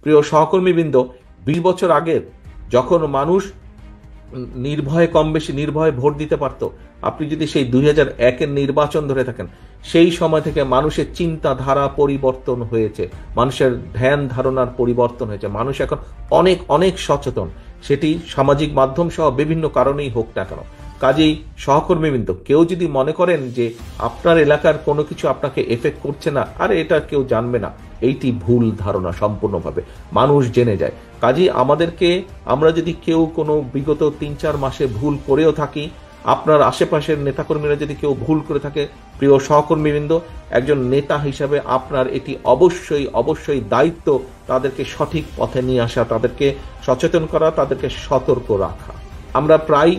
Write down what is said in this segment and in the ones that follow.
প্রিয় সহকর্মীবৃন্দ, 20 বছর আগের যখন মানুষ নির্ভয়ে কম বেশি নির্ভয়ে ভোট দিতে পারত, আপনি যদি সেই 2001-এর নির্বাচন ধরে থাকেন, সেই সময় থেকে মানুষের চিন্তাধারা পরিবর্তন হয়েছে, মানুষের ধ্যান ধারণার পরিবর্তন হয়েছে। মানুষ এখন অনেক অনেক সচেতন, সেটি সামাজিক মাধ্যম সহ বিভিন্ন কারণেই হোক না কেন। কাজেই সহকর্মীবৃন্দ, কেউ যদি মনে করেন যে আপনার এলাকার কোনো কিছু আপনাকে এফেক্ট করছে না, আরে এটা কেউ জানবে না, এইটি ভুল ধারণা সম্পূর্ণভাবে। মানুষ জেনে যায়। কাজেই আমরা যদি কেউ কোনো বিগত 3-4 মাসে ভুল করেও থাকি, আপনার আশেপাশের নেতাকর্মীরা যদি কেউ ভুল করে থাকে, প্রিয় সহকর্মীবৃন্দ, একজন নেতা হিসাবে আপনার এটি অবশ্যই অবশ্যই দায়িত্ব তাদেরকে সঠিক পথে নিয়ে আসা, তাদেরকে সচেতন করা, তাদেরকে সতর্ক রাখা। আমরা প্রায়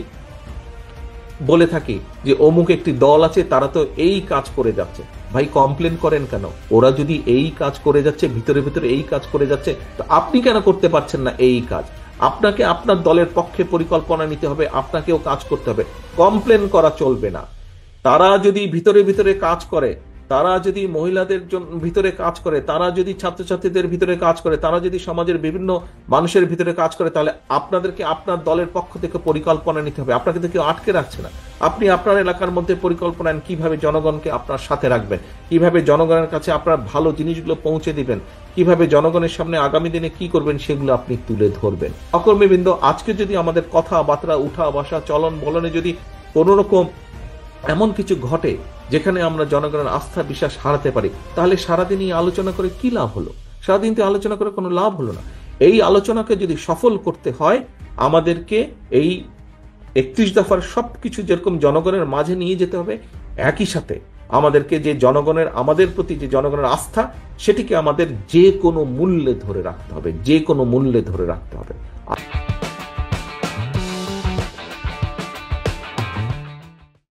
বলে থাকি যে অমুক একটি দল আছে, তারা তো এই কাজ করে যাচ্ছে। ভাই, কমপ্লেন করেন কেন? ওরা যদি এই কাজ করে যাচ্ছে, ভিতরে ভিতরে এই কাজ করে যাচ্ছে, তো আপনি কেন করতে পারছেন না এই কাজ? আপনাকে আপনার দলের পক্ষে পরিকল্পনা নিতে হবে, আপনাকেও কাজ করতে হবে। কমপ্লেন করা চলবে না। তারা যদি ভিতরে ভিতরে কাজ করে, তারা যদি মহিলাদের ভিতরে কাজ করে, তারা যদি ছাত্রছাত্রীদের ভিতরে কাজ করে, তারা যদি সমাজের বিভিন্ন মানুষের ভিতরে কাজ করে, তাহলে আপনাদেরকে আপনার দলের পক্ষ থেকে পরিকল্পনা নিতে হবে। আপনাকে তো কেউ আটকে রাখছে না। আপনি আপনার এলাকার মধ্যে পরিকল্পনা নেন, কিভাবে জনগণকে আপনার সাথে রাখবেন, কিভাবে জনগণের কাছে আপনার ভালো জিনিসগুলো পৌঁছে দিবেন, কিভাবে জনগণের সামনে আগামী দিনে কি করবেন সেগুলো আপনি তুলে ধরবেন। সহকর্মীবৃন্দ, আজকে যদি আমাদের কথাবার্তা, উঠা বসা, চলন বলনে যদি কোনো রকম এমন কিছু ঘটে যেখানে আমরা জনগণের আস্থা বিশ্বাস হারাতে পারি, তাহলে সারাদিন এই আলোচনা করে কি লাভ হলো? সারাদিন তো আলোচনা করে কোনো লাভ হলো না। এই আলোচনাকে যদি সফল করতে হয়, আমাদেরকে এই 31 দফার সবকিছু যেরকম জনগণের মাঝে নিয়ে যেতে হবে, একই সাথে আমাদেরকে যে আমাদের প্রতি যে জনগণের আস্থা, সেটিকে আমাদের যে কোনো মূল্যে ধরে রাখতে হবে, যে কোনো মূল্যে ধরে রাখতে হবে।